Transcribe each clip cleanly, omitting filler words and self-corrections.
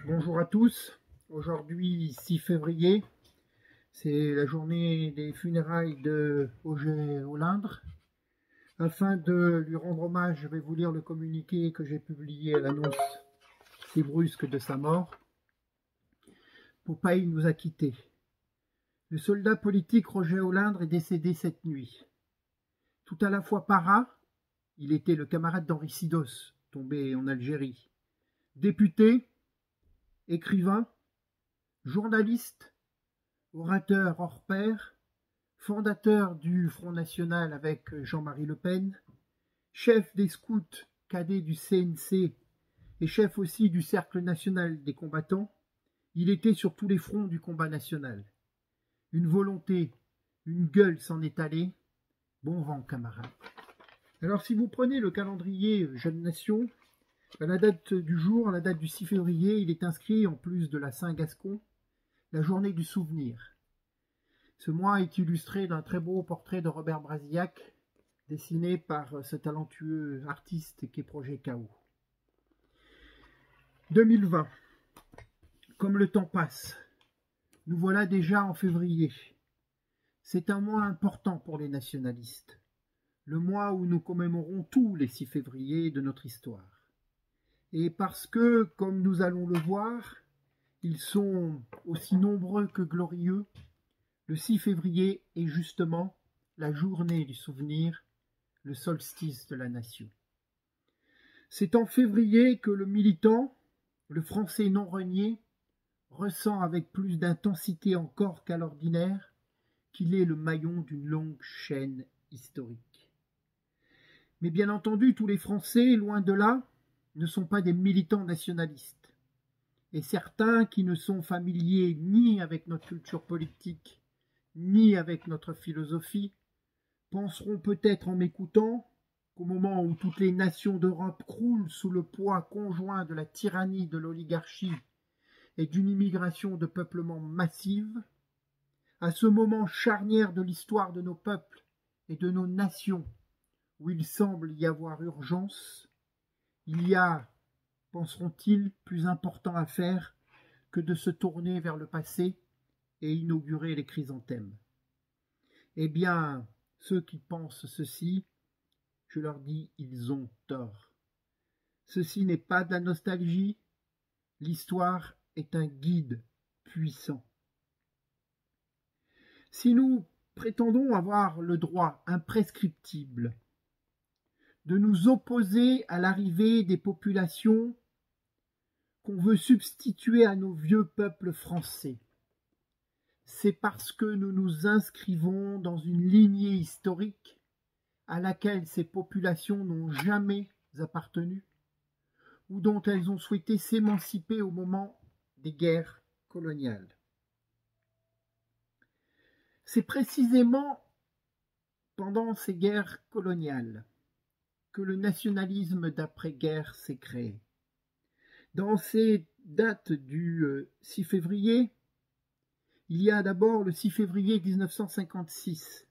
Bonjour à tous. Aujourd'hui, 6 février, c'est la journée des funérailles de Auger Olindre. Afin de lui rendre hommage, je vais vous lire le communiqué que j'ai publié à l'annonce si brusque de sa mort. Popeye nous a quittés. Le soldat politique Roger Olindre est décédé cette nuit. Tout à la fois para, il était le camarade d'Henri Sidos, tombé en Algérie, député, écrivain, journaliste, orateur hors pair, fondateur du Front National avec Jean-Marie Le Pen, chef des scouts cadets du CNC et chef aussi du Cercle national des combattants, il était sur tous les fronts du combat national. Une volonté, une gueule s'en est allée. Bon vent, camarades. Alors si vous prenez le calendrier Jeune Nation, à la date du jour, à la date du 6 février, il est inscrit, en plus de la Saint-Gascon, la journée du souvenir. Ce mois est illustré d'un très beau portrait de Robert Brasillac, dessiné par ce talentueux artiste qu'est Projet Chaos. 2020. Comme le temps passe, nous voilà déjà en février. C'est un mois important pour les nationalistes, le mois où nous commémorons tous les 6 février de notre histoire. Et parce que, comme nous allons le voir, ils sont aussi nombreux que glorieux, le 6 février est justement la journée du souvenir, le solstice de la nation. C'est en février que le militant, le français non renié, ressent avec plus d'intensité encore qu'à l'ordinaire qu'il est le maillon d'une longue chaîne historique. Mais bien entendu, tous les Français, loin de là, ne sont pas des militants nationalistes. Et certains qui ne sont familiers ni avec notre culture politique, ni avec notre philosophie, penseront peut-être en m'écoutant qu'au moment où toutes les nations d'Europe croulent sous le poids conjoint de la tyrannie de l'oligarchie et d'une immigration de peuplement massive, à ce moment charnière de l'histoire de nos peuples et de nos nations, où il semble y avoir urgence, il y a, penseront-ils, plus important à faire que de se tourner vers le passé et inaugurer les chrysanthèmes. Eh bien, ceux qui pensent ceci, je leur dis, ils ont tort. Ceci n'est pas de la nostalgie, l'histoire est un guide puissant. Si nous prétendons avoir le droit imprescriptible de nous opposer à l'arrivée des populations qu'on veut substituer à nos vieux peuples français, c'est parce que nous nous inscrivons dans une lignée historique à laquelle ces populations n'ont jamais appartenu ou dont elles ont souhaité s'émanciper au moment des guerres coloniales. C'est précisément pendant ces guerres coloniales que le nationalisme d'après-guerre s'est créé. Dans ces dates du 6 février, il y a d'abord le 6 février 1956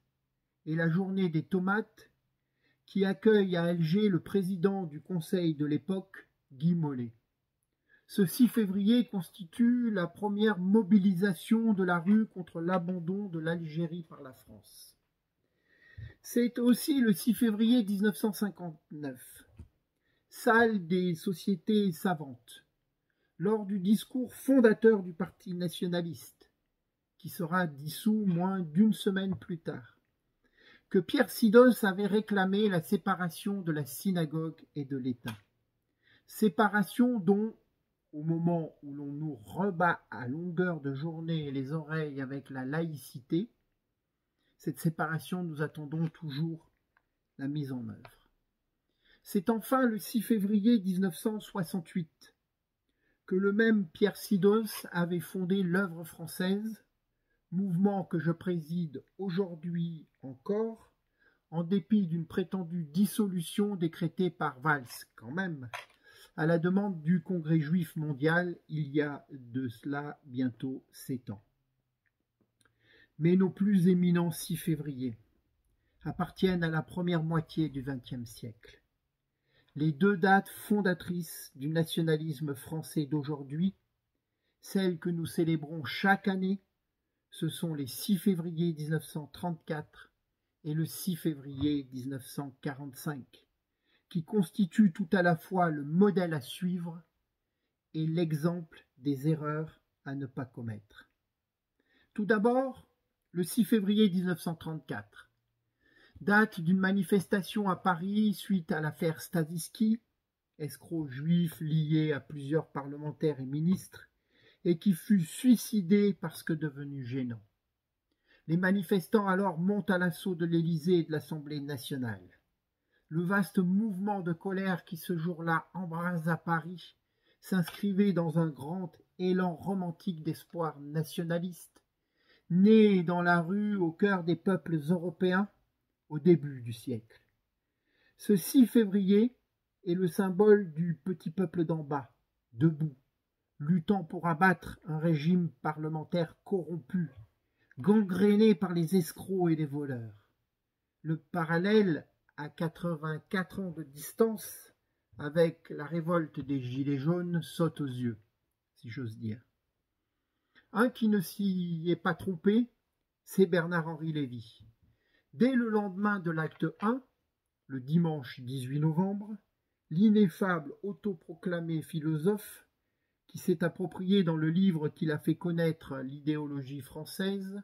et la journée des tomates qui accueille à Alger le président du Conseil de l'époque, Guy Mollet. Ce 6 février constitue la première mobilisation de la rue contre l'abandon de l'Algérie par la France. C'est aussi le 6 février 1959, salle des sociétés savantes, lors du discours fondateur du Parti nationaliste, qui sera dissous moins d'une semaine plus tard, que Pierre Sidos avait réclamé la séparation de la synagogue et de l'État. Séparation dont, au moment où l'on nous rebat à longueur de journée les oreilles avec la laïcité, cette séparation, nous attendons toujours la mise en œuvre. C'est enfin le 6 février 1968 que le même Pierre Sidos avait fondé l'Œuvre française, mouvement que je préside aujourd'hui encore, en dépit d'une prétendue dissolution décrétée par Valls quand même, à la demande du Congrès juif mondial il y a de cela bientôt 7 ans. Mais nos plus éminents 6 février appartiennent à la première moitié du XXe siècle. Les deux dates fondatrices du nationalisme français d'aujourd'hui celle que nous célébrons chaque année, ce sont les 6 février 1934 et le 6 février 1945, qui constituent tout à la fois le modèle à suivre et l'exemple des erreurs à ne pas commettre. Tout d'abord, le 6 février 1934, date d'une manifestation à Paris suite à l'affaire Stavisky, escroc juif lié à plusieurs parlementaires et ministres, et qui fut suicidé parce que devenu gênant. Les manifestants alors montent à l'assaut de l'Élysée et de l'Assemblée nationale. Le vaste mouvement de colère qui ce jour-là embrasa Paris s'inscrivait dans un grand élan romantique d'espoir nationaliste, né dans la rue au cœur des peuples européens au début du siècle. Ce 6 février est le symbole du petit peuple d'en bas, debout, luttant pour abattre un régime parlementaire corrompu, gangréné par les escrocs et les voleurs. Le parallèle, à 84 ans de distance, avec la révolte des Gilets jaunes saute aux yeux, si j'ose dire. Un qui ne s'y est pas trompé, c'est Bernard-Henri Lévy. Dès le lendemain de l'acte 1, le dimanche 18 novembre, l'ineffable autoproclamé philosophe, qui s'est approprié dans le livre qu'il a fait connaître l'idéologie française,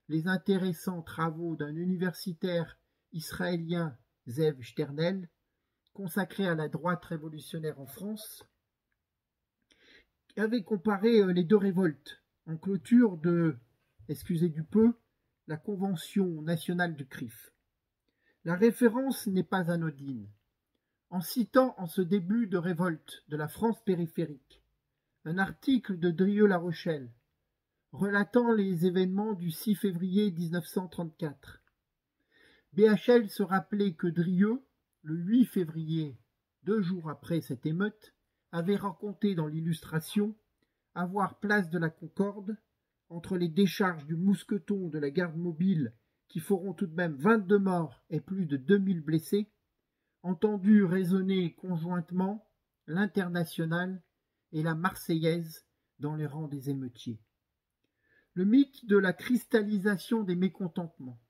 les intéressants travaux d'un universitaire israélien, Zev Sternel, consacré à la droite révolutionnaire en France, avait comparé les deux révoltes en clôture de, excusez du peu, la Convention nationale du CRIF. La référence n'est pas anodine. En citant en ce début de révolte de la France périphérique un article de Drieux-La Rochelle relatant les événements du 6 février 1934, BHL se rappelait que Drieux, le 8 février, 2 jours après cette émeute, avait raconté dans l'illustration avoir place de la Concorde, entre les décharges du mousqueton de la garde mobile qui feront tout de même 22 morts et plus de 2000 blessés, entendu résonner conjointement l'Internationale et la Marseillaise dans les rangs des émeutiers. Le mythe de la cristallisation des mécontentements,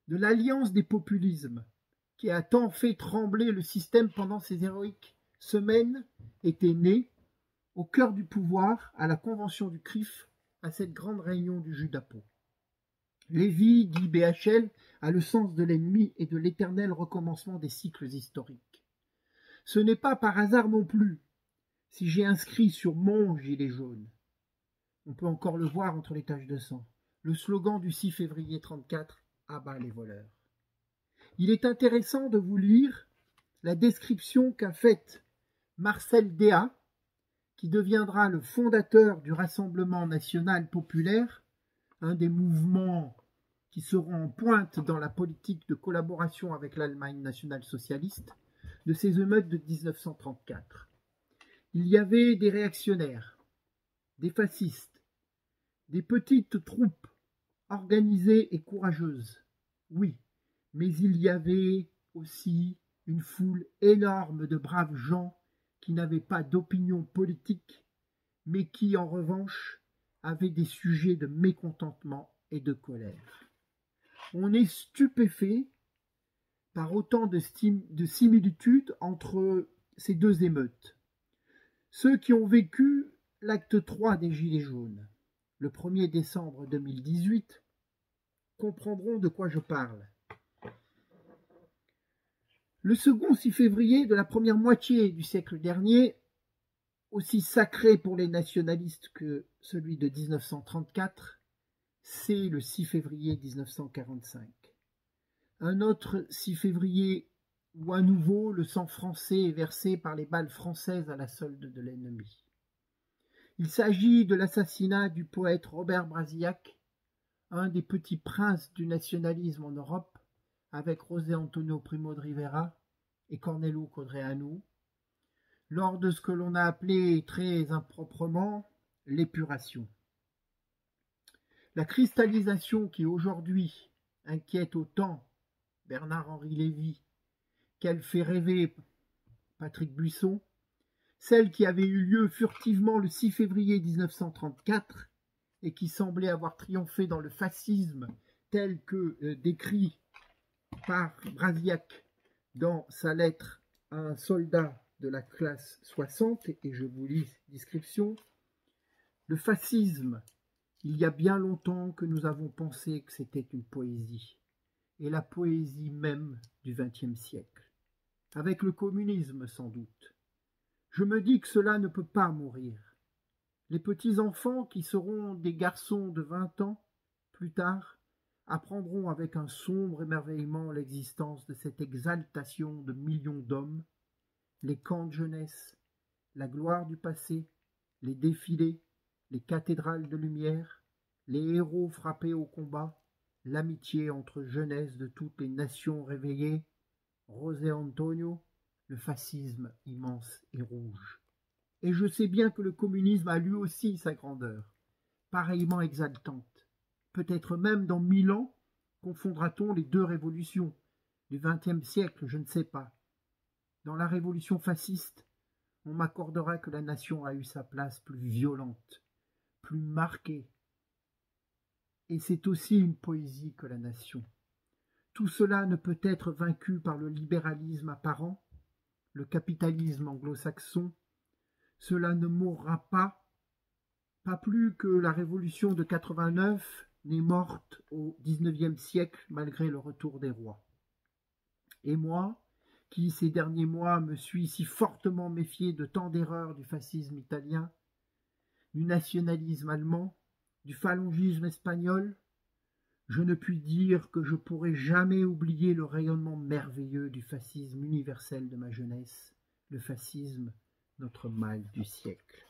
de l'alliance des populismes, qui a tant fait trembler le système pendant ces héroïques semaines, était né, au cœur du pouvoir, à la convention du CRIF, à cette grande réunion du Judapo. Lévy, dit BHL, a le sens de l'ennemi et de l'éternel recommencement des cycles historiques. Ce n'est pas par hasard non plus si j'ai inscrit sur mon gilet jaune, on peut encore le voir entre les taches de sang, le slogan du 6 février 34, « Abat les voleurs ». Il est intéressant de vous lire la description qu'a faite Marcel Déat, qui deviendra le fondateur du Rassemblement national populaire, un des mouvements qui seront en pointe dans la politique de collaboration avec l'Allemagne nationale-socialiste, de ces émeutes de 1934. Il y avait des réactionnaires, des fascistes, des petites troupes organisées et courageuses, oui, mais il y avait aussi une foule énorme de braves gens qui n'avaient pas d'opinion politique, mais qui, en revanche, avaient des sujets de mécontentement et de colère. On est stupéfait par autant de similitudes entre ces deux émeutes. Ceux qui ont vécu l'acte 3 des Gilets jaunes, le 1er décembre 2018, comprendront de quoi je parle. Le second 6 février de la première moitié du siècle dernier, aussi sacré pour les nationalistes que celui de 1934, c'est le 6 février 1945. Un autre 6 février où à nouveau le sang français est versé par les balles françaises à la solde de l'ennemi. Il s'agit de l'assassinat du poète Robert Brasillac, un des petits princes du nationalisme en Europe, avec José Antonio Primo de Rivera et Cornelo Codreanu, lors de ce que l'on a appelé très improprement l'épuration. La cristallisation qui aujourd'hui inquiète autant Bernard-Henri Lévy qu'elle fait rêver Patrick Buisson celle qui avait eu lieu furtivement le 6 février 1934 et qui semblait avoir triomphé dans le fascisme tel que décrit par Brasillac dans sa lettre à un soldat de la classe 60, et je vous lis description. Le fascisme, il y a bien longtemps que nous avons pensé que c'était une poésie, et la poésie même du XXe siècle. Avec le communisme sans doute. Je me dis que cela ne peut pas mourir. Les petits-enfants qui seront des garçons de 20 ans, plus tard, apprendront avec un sombre émerveillement l'existence de cette exaltation de millions d'hommes, les camps de jeunesse, la gloire du passé, les défilés, les cathédrales de lumière, les héros frappés au combat, l'amitié entre jeunesse de toutes les nations réveillées, José Antonio, le fascisme immense et rouge. Et je sais bien que le communisme a lui aussi sa grandeur, pareillement exaltante. Peut-être même dans 1000 ans, confondra-t-on les deux révolutions du XXe siècle, je ne sais pas. Dans la révolution fasciste, on m'accordera que la nation a eu sa place plus violente, plus marquée. Et c'est aussi une poésie que la nation. Tout cela ne peut être vaincu par le libéralisme apparent, le capitalisme anglo-saxon. Cela ne mourra pas plus que la révolution de 89 n'est morte au XIXe siècle malgré le retour des rois. Et moi, qui ces derniers mois me suis si fortement méfié de tant d'erreurs du fascisme italien, du nationalisme allemand, du phalangisme espagnol, je ne puis dire que je pourrai jamais oublier le rayonnement merveilleux du fascisme universel de ma jeunesse, le fascisme, notre mal du siècle.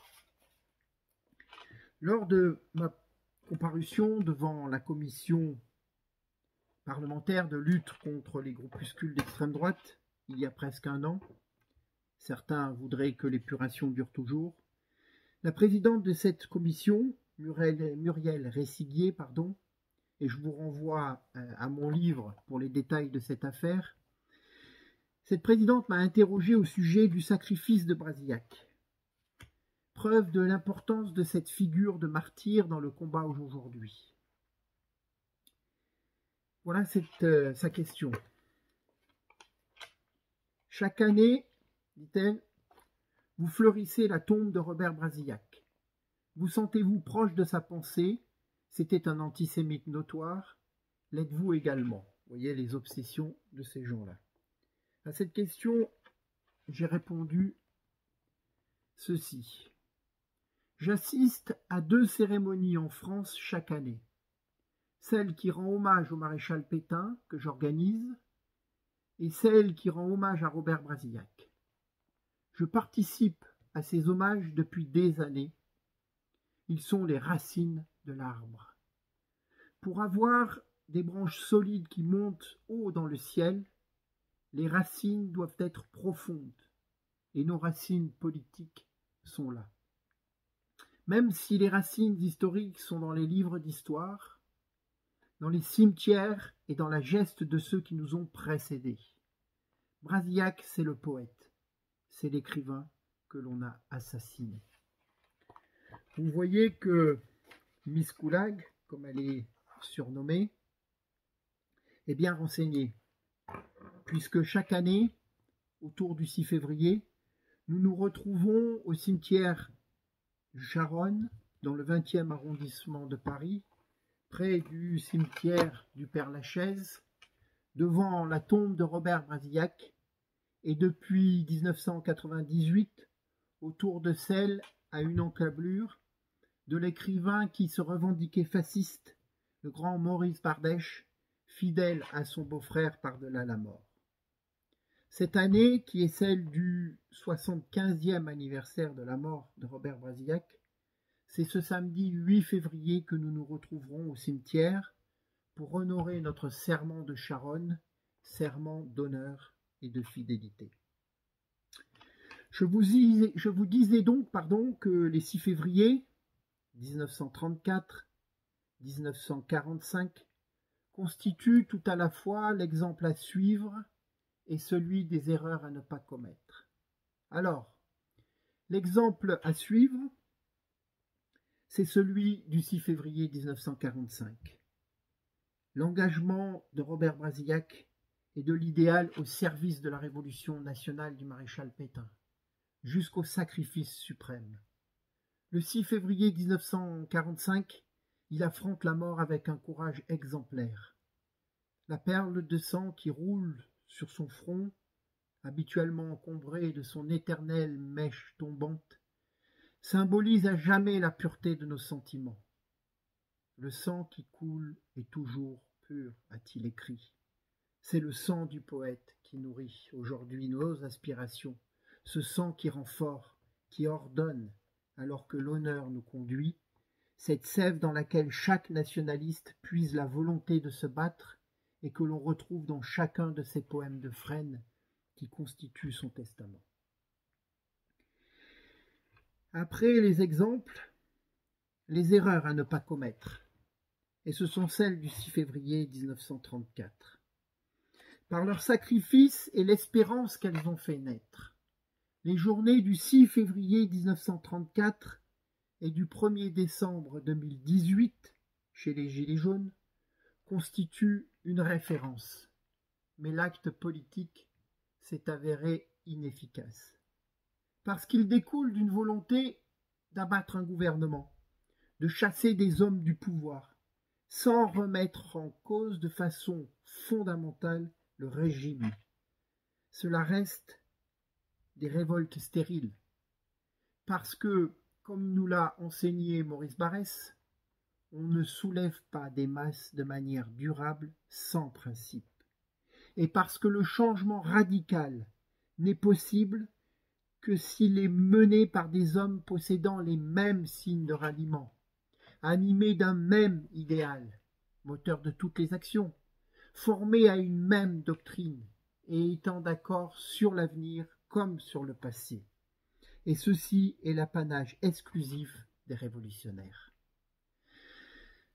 Lors de ma comparution devant la commission parlementaire de lutte contre les groupuscules d'extrême droite, il y a presque un an, certains voudraient que l'épuration dure toujours, la présidente de cette commission, Muriel Ressiguier, et je vous renvoie à mon livre pour les détails de cette affaire, cette présidente m'a interrogé au sujet du sacrifice de Brasillac. Preuve de l'importance de cette figure de martyr dans le combat aujourd'hui. Voilà sa question. Chaque année, dit-elle, vous fleurissez la tombe de Robert Brasillac. Vous sentez-vous proche de sa pensée? C'était un antisémite notoire. L'êtes-vous également? Vous voyez les obsessions de ces gens-là. À cette question, j'ai répondu ceci. J'assiste à 2 cérémonies en France chaque année. Celle qui rend hommage au maréchal Pétain, que j'organise, et celle qui rend hommage à Robert Brasillac. Je participe à ces hommages depuis des années. Ils sont les racines de l'arbre. Pour avoir des branches solides qui montent haut dans le ciel, les racines doivent être profondes, et nos racines politiques sont là. Même si les racines historiques sont dans les livres d'histoire, dans les cimetières et dans la geste de ceux qui nous ont précédés. Brasillac, c'est le poète, c'est l'écrivain que l'on a assassiné. Vous voyez que Miss Koulag, comme elle est surnommée, est bien renseignée, puisque chaque année, autour du 6 février, nous nous retrouvons au cimetière Charonne, dans le 20e arrondissement de Paris, près du cimetière du Père-Lachaise, devant la tombe de Robert Brasillac, et depuis 1998, autour de celle à une encablure de l'écrivain qui se revendiquait fasciste, le grand Maurice Bardèche, fidèle à son beau-frère par-delà la mort. Cette année, qui est celle du 75e anniversaire de la mort de Robert Brasillac, c'est ce samedi 8 février que nous nous retrouverons au cimetière pour honorer notre serment de Charonne, serment d'honneur et de fidélité. Je vous disais donc que les 6 février 1934, 1945 constituent tout à la fois l'exemple à suivre et celui des erreurs à ne pas commettre. Alors, L'exemple à suivre, c'est celui du 6 février 1945. L'engagement de Robert Brasillac et de l'idéal au service de la révolution nationale du maréchal Pétain, jusqu'au sacrifice suprême. Le 6 février 1945, il affronte la mort avec un courage exemplaire. La perle de sang qui roule sur son front, habituellement encombré de son éternelle mèche tombante, symbolise à jamais la pureté de nos sentiments. Le sang qui coule est toujours pur, a-t-il écrit. C'est le sang du poète qui nourrit aujourd'hui nos aspirations, ce sang qui rend fort, qui ordonne, alors que l'honneur nous conduit, cette sève dans laquelle chaque nationaliste puise la volonté de se battre et que l'on retrouve dans chacun de ces poèmes de Fresne qui constituent son testament. Après les exemples, les erreurs à ne pas commettre, et ce sont celles du 6 février 1934. Par leur sacrifice et l'espérance qu'elles ont fait naître, les journées du 6 février 1934 et du 1er décembre 2018, chez les Gilets jaunes, constituent une référence, mais l'acte politique s'est avéré inefficace. Parce qu'il découle d'une volonté d'abattre un gouvernement, de chasser des hommes du pouvoir, sans remettre en cause de façon fondamentale le régime. Cela reste des révoltes stériles, parce que, comme nous l'a enseigné Maurice Barrès, on ne soulève pas des masses de manière durable sans principe, et parce que le changement radical n'est possible que s'il est mené par des hommes possédant les mêmes signes de ralliement, animés d'un même idéal, moteur de toutes les actions, formés à une même doctrine et étant d'accord sur l'avenir comme sur le passé. Et ceci est l'apanage exclusif des révolutionnaires.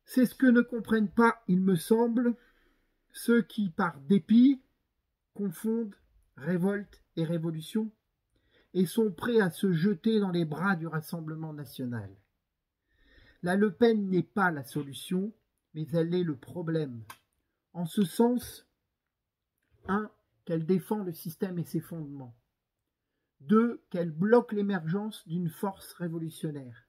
C'est ce que ne comprennent pas, il me semble, ceux qui, par dépit, confondent révolte et révolution et sont prêts à se jeter dans les bras du Rassemblement national. La Le Pen n'est pas la solution, mais elle est le problème. En ce sens, 1. Qu'elle défend le système et ses fondements. 2. Qu'elle bloque l'émergence d'une force révolutionnaire.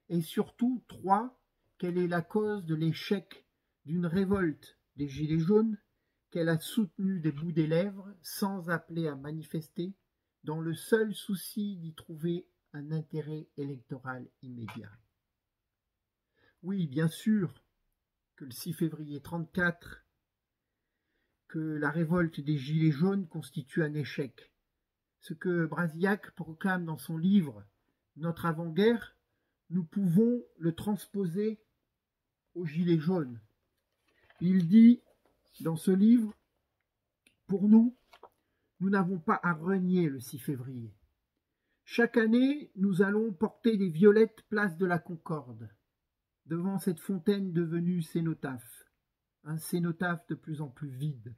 Et surtout, 3. Qu'elle est la cause de l'échec d'une révolte des Gilets jaunes qu'elle a soutenue des bouts des lèvres sans appeler à manifester, dans le seul souci d'y trouver un intérêt électoral immédiat. Oui, bien sûr, que le 6 février 1934, que la révolte des Gilets jaunes constitue un échec. Ce que Brasillac proclame dans son livre « Notre avant-guerre », nous pouvons le transposer aux Gilets jaunes. Il dit dans ce livre « Pour nous, nous n'avons pas à renier le 6 février. Chaque année, nous allons porter des violettes place de la Concorde, devant cette fontaine devenue cénotaphe, un cénotaphe de plus en plus vide,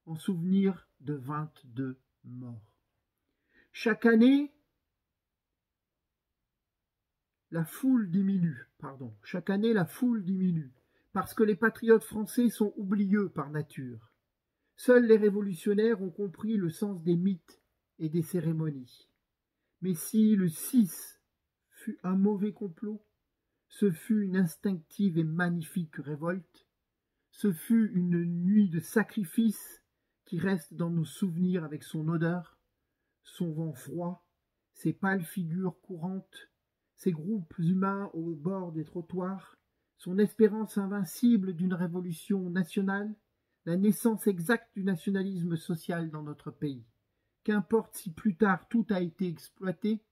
en souvenir de 22 morts. Chaque année, la foule diminue, parce que les patriotes français sont oublieux par nature. Seuls les révolutionnaires ont compris le sens des mythes et des cérémonies. Mais si le 6 fut un mauvais complot, ce fut une instinctive et magnifique révolte, ce fut une nuit de sacrifice qui reste dans nos souvenirs avec son odeur, son vent froid, ses pâles figures courantes, ses groupes humains au bord des trottoirs, son espérance invincible d'une révolution nationale, la naissance exacte du nationalisme social dans notre pays. Qu'importe si plus tard tout a été exploité,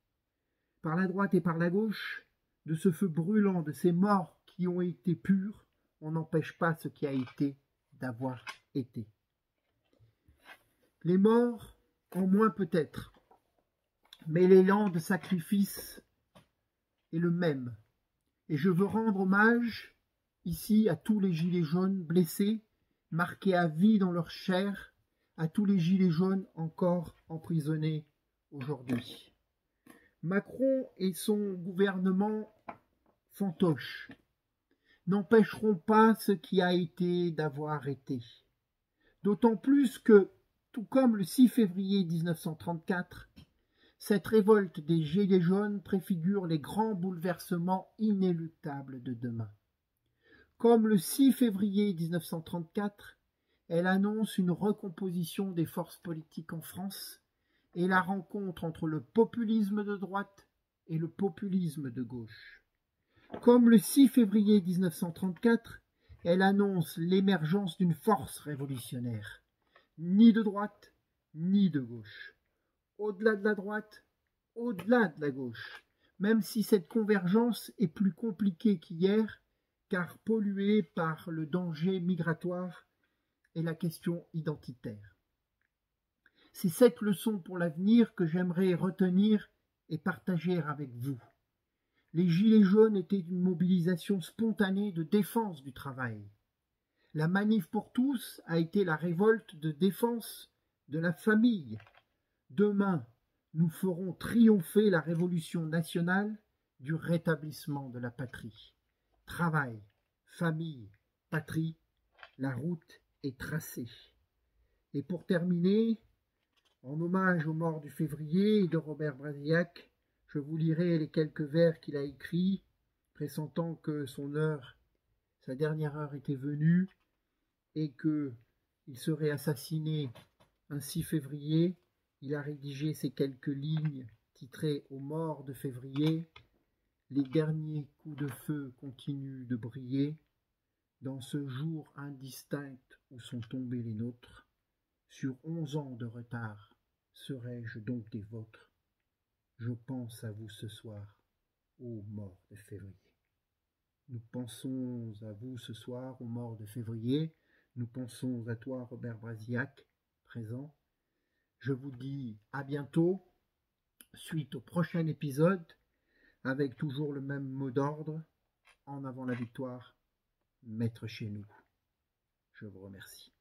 par la droite et par la gauche, de ce feu brûlant, de ces morts qui ont été purs, on n'empêche pas ce qui a été d'avoir été. Les morts en moins peut-être, mais l'élan de sacrifice est le même. Et je veux rendre hommage ici à tous les gilets jaunes blessés, marqués à vie dans leur chair, à tous les gilets jaunes encore emprisonnés aujourd'hui. Macron et son gouvernement fantoche n'empêcheront pas ce qui a été d'avoir été. D'autant plus que, tout comme le 6 février 1934, cette révolte des Gilets jaunes préfigure les grands bouleversements inéluctables de demain. Comme le 6 février 1934, elle annonce une recomposition des forces politiques en France et la rencontre entre le populisme de droite et le populisme de gauche. Comme le 6 février 1934, elle annonce l'émergence d'une force révolutionnaire, ni de droite, ni de gauche. Au-delà de la droite, au-delà de la gauche, même si cette convergence est plus compliquée qu'hier, car polluée par le danger migratoire et la question identitaire. C'est cette leçon pour l'avenir que j'aimerais retenir et partager avec vous. Les Gilets jaunes étaient une mobilisation spontanée de défense du travail. La manif pour tous a été la révolte de défense de la famille. Demain, nous ferons triompher la révolution nationale du rétablissement de la patrie. Travail, famille, patrie, la route est tracée. Et pour terminer, en hommage aux morts du février et de Robert Brasillac, je vous lirai les quelques vers qu'il a écrits, pressentant que sa dernière heure était venue, et qu'il serait assassiné un 6 février. Il a rédigé ces quelques lignes titrées « Aux morts de février ». Les derniers coups de feu continuent de briller. Dans ce jour indistinct où sont tombés les nôtres, sur 11 ans de retard, serais-je donc des vôtres? Je pense à vous ce soir, ô morts de février. Nous pensons à vous ce soir, ô morts de février. Nous pensons à toi, Robert Brasillac, présent. Je vous dis à bientôt, suite au prochain épisode, avec toujours le même mot d'ordre, en avant la victoire, maître chez nous. Je vous remercie.